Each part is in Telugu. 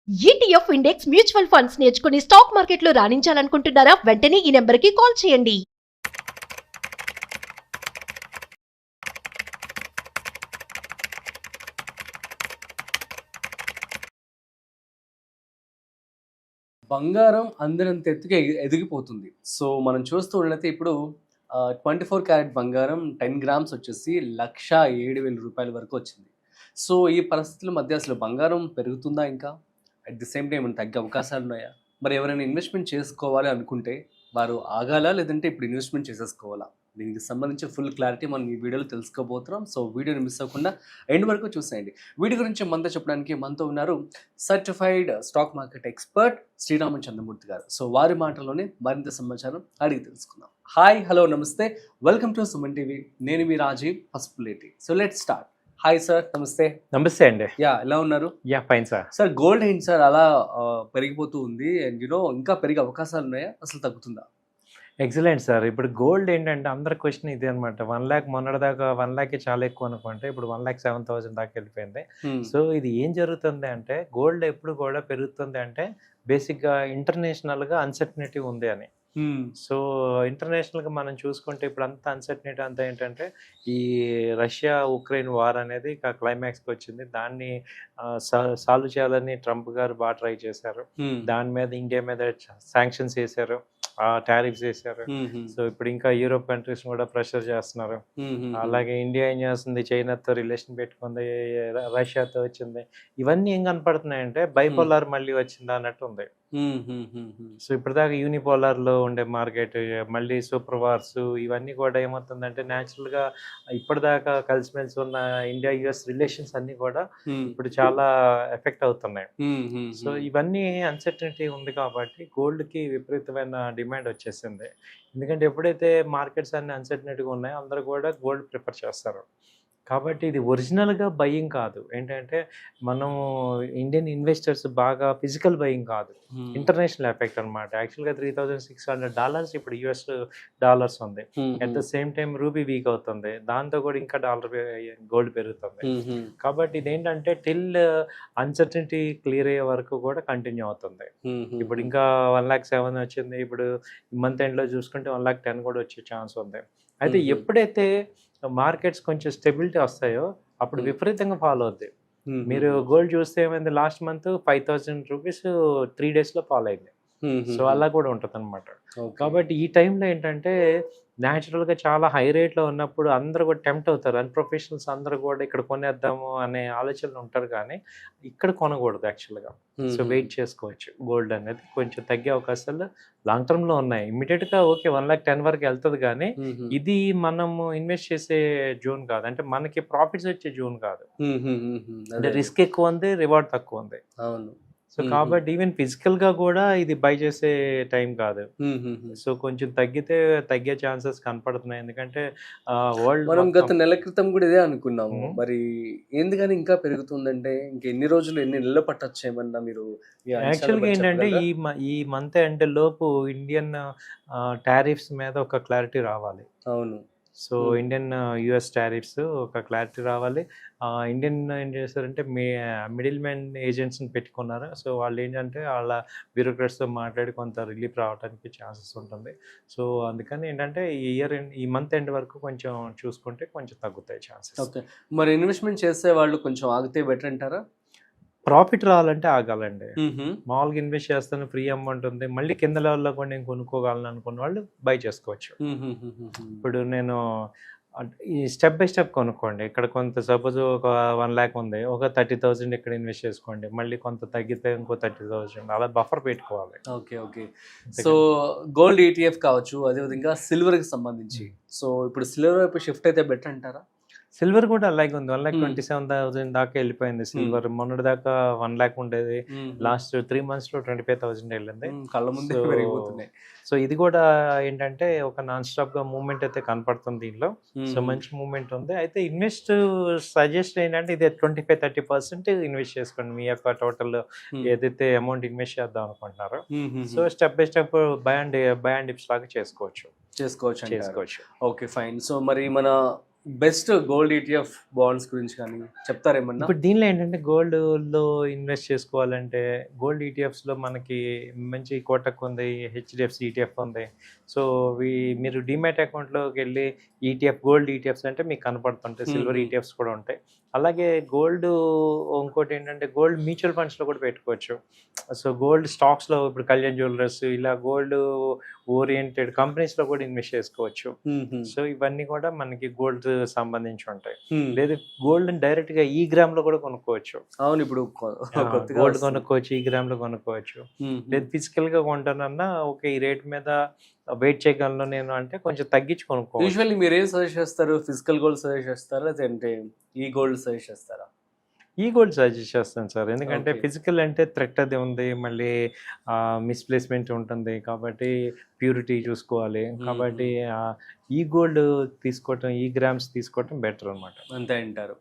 ఈటీఎఫ్ ఇండెక్స్ మ్యూచువల్ ఫండ్స్ నేర్చుకుని స్టాక్ మార్కెట్లో రాణించాలనుకుంటున్నారా? వెంటనే ఈ నెంబర్కి కాల్ చేయండి. బంగారం అందినంత ఎత్తుగా ఎదిగిపోతుంది. సో, మనం చూస్తూ ఉన్నట్లయితే ఇప్పుడు 24 క్యారెట్ బంగారం 10 గ్రామ్స్ వచ్చేసి రూ. 1,07,000 వరకు వచ్చింది. సో, ఈ పరిస్థితుల మధ్య అసలు బంగారం పెరుగుతుందా ఇంకా? అట్ ది సేమ్ టైమ్ ఏమైనా తగ్గే అవకాశాలున్నాయా? మరి ఎవరైనా ఇన్వెస్ట్‌మెంట్ చేసుకోవాలి అనుకుంటే వారు ఆగాలా? లేదంటే ఇప్పుడు ఇన్వెస్ట్‌మెంట్ చేసేసుకోవాలా? దీనికి సంబంధించి ఫుల్ క్లారిటీ మనం ఈ వీడియోలో తెలుసుకోబోతున్నాం. సో, వీడియోని మిస్ అవ్వకుండా ఎండ్ వరకు చూసేయండి. వీటి గురించి మనతో చెప్పడానికి మనతో ఉన్నారు certified stock market expert Srirama Chandramurthy గారు. సో, వారి మాటల్లోనే మరింత సమాచారం అడిగి తెలుసుకుందాం. హాయ్, హలో, నమస్తే. Welcome to Suman TV. నేను మీ Rajeev Pasupuleti. So let's start. Hi sir, నమస్తే. నమస్తే అండి. ఎలా ఉన్నారు? Fine sir. సార్, గోల్డ్ ఏంటి సార్ అలా పెరిగిపోతూ ఉంది? అండ్ ఇంకా పెరిగే అవకాశాలు ఉన్నాయా? అసలు తగ్గుతుందా? Excellent sir. ఇప్పుడు గోల్డ్ ఏంటంటే అందరి క్వశ్చన్ ఇదే అనమాట. 1,00,000 మొన్నటిదాకా 1,00,000 చాలా ఎక్కువ అనుకుంటే ఇప్పుడు 1,07,000 దాకా వెళ్ళిపోయింది. సో ఇది ఏం జరుగుతుంది అంటే గోల్డ్ ఎప్పుడు కూడా పెరుగుతుంది అంటే బేసిక్గా ఇంటర్నేషనల్గా అన్సర్టనిటీ ఉంది అని. సో ఇంటర్నేషనల్గా మనం చూసుకుంటే ఇప్పుడు అంతా అన్సర్టనిటీ అంతా ఏంటంటే ఈ రష్యా ఉక్రెయిన్ వార్ అనేది క్లైమాక్స్కి వచ్చింది. దాన్ని సాల్వ్ చేయాలని ట్రంప్ గారు బాగా ట్రై చేశారు. దాని మీద ఇండియా మీద శాంక్షన్స్ వేశారు, టారిఫ్స్ వేశారు. సో ఇప్పుడు ఇంకా యూరోప్ కంట్రీస్ కూడా ప్రెషర్ చేస్తున్నారు. అలాగే ఇండియా ఏం చేస్తుంది, చైనాతో రిలేషన్ పెట్టుకుంది, రష్యాతో వచ్చింది. ఇవన్నీ ఏం కనపడుతున్నాయంటే బైపోలార్ మళ్ళీ వచ్చిందా అన్నట్టు ఉంది. సో ఇప్పటిదాకా యూనిపోలార్ లో ఉండే మార్కెట్ మళ్ళీ సూపర్ వార్స్ ఇవన్నీ కూడా ఏమవుతుందంటే న్యాచురల్ గా ఇప్పటిదాకా కలిసిమెలిసి ఉన్న ఇండియా యుఎస్ రిలేషన్స్ అన్ని కూడా ఇప్పుడు చాలా ఎఫెక్ట్ అవుతున్నాయి. సో ఇవన్నీ అన్సర్టనిటీ ఉంది కాబట్టి గోల్డ్ కి విపరీతమైన డిమాండ్ వచ్చేసింది. ఎందుకంటే ఎప్పుడైతే మార్కెట్స్ అన్ని అన్సర్టనిటీగా ఉన్నాయో అందరూ కూడా గోల్డ్ ప్రిఫర్ చేస్తారు. కాబట్టి ఇది ఒరిజినల్గా బయింగ్ కాదు. ఏంటంటే మనము ఇండియన్ ఇన్వెస్టర్స్ బాగా ఫిజికల్ బయింగ్ కాదు, ఇంటర్నేషనల్ ఎఫెక్ట్ అనమాట. యాక్చువల్గా $3,600 ఇప్పుడు యుఎస్ డాలర్స్ ఉంది. At the same time rupee week అవుతుంది, దాంతో కూడా ఇంకా గోల్డ్ పెరుగుతుంది. కాబట్టి ఇదేంటంటే టిల్ అన్సర్టనిటీ క్లియర్ అయ్యే వరకు కూడా కంటిన్యూ అవుతుంది. ఇప్పుడు ఇంకా 1,07,000 వచ్చింది. ఇప్పుడు మంత్ ఎండ్లో చూసుకుంటే 1,10,000 కూడా వచ్చే ఛాన్స్ ఉంది. అయితే ఎప్పుడైతే మార్కెట్స్ కొంచెం స్టెబిలిటీ వస్తాయో అప్పుడు విపరీతంగా ఫాలో అవుద్ది. మీరు గోల్డ్ చూస్తే ఏమైంది, లాస్ట్ మంత్ $5,000 3 daysలో ఫాలో అయింది. సో అలా కూడా ఉంటుంది అనమాట. కాబట్టి ఈ టైంలో ఏంటంటే న్యాచురల్గా చాలా హై రేట్లో ఉన్నప్పుడు అందరూ కూడా టెంప్ట్ అవుతారు. అన్ప్రొఫెషనల్స్ అందరూ కూడా ఇక్కడ కొనేద్దాము అనే ఆలోచనలు ఉంటారు, కానీ ఇక్కడ కొనకూడదు యాక్చువల్గా. సో వెయిట్ చేసుకోవచ్చు. గోల్డ్ అనేది కొంచెం తగ్గే అవకాశాలు లాంగ్ టర్మ్లో ఉన్నాయి. ఇమ్మీడియట్గా ఓకే 1,10,000 వరకు వెళ్తుంది, కానీ ఇది మనము ఇన్వెస్ట్ చేసే జోన్ కాదు. అంటే మనకి ప్రాఫిట్స్ వచ్చే జోన్ కాదు. అంటే రిస్క్ ఎక్కువ ఉంది, రివార్డ్ తక్కువ ఉంది. అవును. సో కాబట్టి ఈవెన్ ఫిజికల్ గా కూడా ఇది బై చేసే టైం కాదు. సో కొంచెం తగ్గే ఛాన్సెస్ కనపడుతున్నాయి. ఎందుకంటే వరల్డ్ మనం గత నెల క్రితం కూడా ఇదే అనుకున్నాము. మరి ఎందుకని ఇంకా పెరుగుతుందంటే ఎన్ని రోజులు, ఎన్ని నెలలు పట్టొచ్చు ఏమన్నా మీరు? యాక్చువల్గా ఏంటంటే ఈ మంత్ ఎండ్ లోపు ఇండియన్ టారిఫ్స్ మీద ఒక క్లారిటీ రావాలి. అవును. సో ఇండియన్ యుఎస్ టారిఫ్స్ ఒక క్లారిటీ రావాలి. ఇండియన్ ఏం చేస్తారంటే మిడిల్ మ్యాన్ ఏజెంట్స్ని పెట్టుకున్నారు. సో వాళ్ళు ఏంటంటే వాళ్ళ బ్యూరోక్రాట్స్తో మాట్లాడి కొంత రిలీఫ్ రావడానికి ఛాన్సెస్ ఉంటుంది. సో అందుకని ఏంటంటే ఈ మంత్ ఎండ్ వరకు కొంచెం చూసుకుంటే కొంచెం తగ్గుతాయి ఛాన్సెస్. ఓకే. మరి ఇన్వెస్ట్మెంట్ చేసే వాళ్ళు కొంచెం ఆగితే బెటర్ అంటారా? ప్రాఫిట్ రావాలంటే ఆగాలండి. మామూలుగా ఇన్వెస్ట్ చేస్తాను, ఫ్రీ అమౌంట్ ఉంది, మళ్ళీ కింద లెవెల్లో కూడా నేను కొనుక్కోగలను అనుకున్న వాళ్ళు బై చేసుకోవచ్చు. ఇప్పుడు నేను ఈ స్టెప్ బై స్టెప్ కొనుక్కోండి. ఇక్కడ కొంత సపోజ్ ఒక 1,00,000 ఉంది, ఒక 30,000 ఇక్కడ ఇన్వెస్ట్ చేసుకోండి, మళ్ళీ కొంత తగ్గితే ఇంకో 30,000 అలా బఫర్ పెట్టుకోవాలి. ఓకే. సో గోల్డ్ ETF కావచ్చు, అదేవిధంగా సిల్వర్కి సంబంధించి సో ఇప్పుడు సిల్వర్ వైపు షిఫ్ట్ అయితే బెటర్ అంటారా? సిల్వర్ కూడా అలాగే ఉంది. 1,27,000 దాకా వెళ్ళిపోయింది సిల్వర్. మొన్నటి దాకా 1,00,000 ఉండేది, లాస్ట్ 3 monthsలో 25,000 వెళ్ళింది. కళ్ళ ముందే పెరిగిపోతున్నాయి. సో ఇది కూడా ఏంటంటే ఒక నాన్ స్టాప్ గా మూవ్మెంట్ అయితే కనపడుతుంది దీనిలో. సో మంచి మూవ్మెంట్ ఉంది. అయితే ఇన్వెస్ట్ సజెస్ట్ ఏంటంటే ఇది 25-30% ఇన్వెస్ట్ చేసుకోండి మీ యొక్క టోటల్ ఏదైతే అమౌంట్ ఇన్వెస్ట్ చేద్దాం అనుకుంటున్నారో. So step by step by and dips లాగా చేసుకోవచ్చు. Okay fine. సో మరి మన బెస్ట్ గోల్డ్ ఈటీఎఫ్ బాండ్స్ గురించి కానీ చెప్తారేమన్నా? ఇప్పుడు దీనిలో ఏంటంటే గోల్డ్లో ఇన్వెస్ట్ చేసుకోవాలంటే గోల్డ్ ఈటీఎఫ్స్లో మనకి మంచి కోటక్ ఉంది, హెచ్డిఎఫ్సి ఈటీఎఫ్ ఉంది. సో మీరు డిమాట్ అకౌంట్లోకి వెళ్ళి ఈటీఎఫ్ గోల్డ్ ఈటీఎఫ్స్ అంటే మీకు కనపడుతుంటాయి, సిల్వర్ ఈటీఎఫ్స్ కూడా ఉంటాయి. అలాగే గోల్డ్ ఇంకోటి ఏంటంటే గోల్డ్ మ్యూచువల్ ఫండ్స్లో కూడా పెట్టుకోవచ్చు. సో గోల్డ్ స్టాక్స్లో ఇప్పుడు కళ్యాణ్ జ్యువెలర్స్ ఇలా గోల్డ్ ఓరియంటెడ్ కంపెనీస్లో కూడా ఇన్వెస్ట్ చేసుకోవచ్చు. సో ఇవన్నీ కూడా మనకి గోల్డ్ సంబంధించి ఉంటాయి. లేదు గోల్డ్ డైరెక్ట్గా ఈ గ్రామ్లో కూడా కొనుక్కోవచ్చు. అవును, ఇప్పుడు గోల్డ్ కొనుక్కోవచ్చు, ఈ గ్రామ్లో కొనుక్కోవచ్చు. లేదు ఫిజికల్గా కొంటానన్నా ఓకే ఈ రేట్ మీద వెయిట్ చేయగలను నేను అంటే కొంచెం తగ్గించి కొనుక్కోవచ్చు. యూజువల్లీ మీరు ఏం సజెస్ట్ చేస్తారు? ఫిజికల్ గోల్డ్ సజెస్ట్ చేస్తారా లేదంటే ఈ గోల్డ్ సజెస్ట్ చేస్తారా? ఈ గోల్డ్ సజెస్ట్ చేస్తాను సార్, ఎందుకంటే ఫిజికల్ అంటే థ్రెట్ అది ఉంది, మళ్ళీ మిస్ప్లేస్మెంట్ ఉంటుంది కాబట్టి ప్యూరిటీ చూసుకోవాలి. కాబట్టి ఈ గోల్డ్ తీసుకోవటం, ఈ గ్రామ్స్ తీసుకోవటం బెటర్ అనమాట. అంతే అంటారు.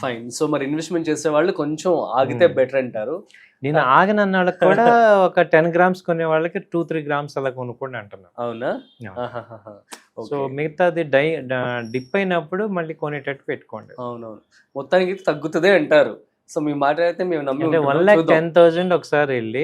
ఫైన్. సో మరి ఇన్వెస్ట్మెంట్ చేసే వాళ్ళు కొంచెం ఆగితే బెటర్ అంటారు. నేను ఆగనన్న వాళ్ళకి కూడా ఒక 10 గ్రామ్స్ కొనే వాళ్ళకి 2-3 గ్రామ్స్ అలా కొనుక్కోండి అంటున్నాను. అవునా? సో మిగతాది డిప్ అయినప్పుడు మళ్ళీ కొనేటట్టు పెట్టుకోండి. అవునవును, మొత్తానికి తగ్గుతుంది అంటారు. సో మీ మాట అయితే మేము నమ్మి 1,10,000 ఒకసారి వెళ్ళి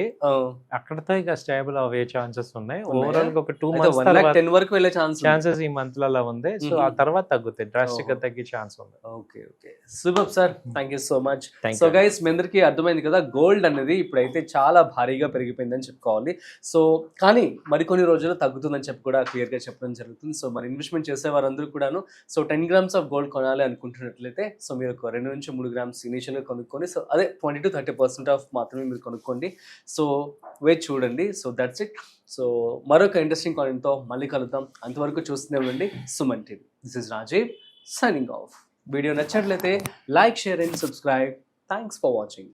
అక్కడతో ఇక స్టేబుల్ అయ్యే ఛాన్సెస్ ఉన్నాయి. ఓవరాల్ గా ఒక 2 months వరకు వెళ్ళే ఛాన్సెస్ ఈ మంత్ లో అలా ఉంది. సో ఆ తర్వాత తగ్గుతాయి, డ్రాస్టిక్ గా తగ్గే ఛాన్స్ ఉంది. Okay okay, super sir, thank you so much. So guys, మీ అందరికీ అర్థమైంది కదా, గోల్డ్ అనేది ఇప్పుడైతే చాలా భారీగా పెరిగిపోయిందని చెప్పుకోవాలి. సో కానీ మరికొన్ని రోజులు తగ్గుతుందని చెప్పి కూడా క్లియర్ గా చెప్పడం జరుగుతుంది. సో మరి ఇన్వెస్ట్మెంట్ చేసే వారందరూ కూడాను సో 10 grams ఆఫ్ గోల్డ్ కొనాలి అనుకుంటున్నట్లయితే సో మీరు ఒక 2 నుంచి 3 grams ఇనిషియల్ గా కొనుక్కొని సో అదే 20-30% ఆఫ్ మాత్రమే మీరు కొనుక్కోండి. సో వెయిట్ చూడండి. So that's it. సో మరొక ఇంట్రెస్టింగ్ కాయిన్తో మళ్ళీ కలుద్దాం. అంతవరకు చూస్తూనే ఉండండి Suman TV. This is Rajeev signing off. Video నచ్చినట్లయితే like, share and subscribe. Thanks for watching.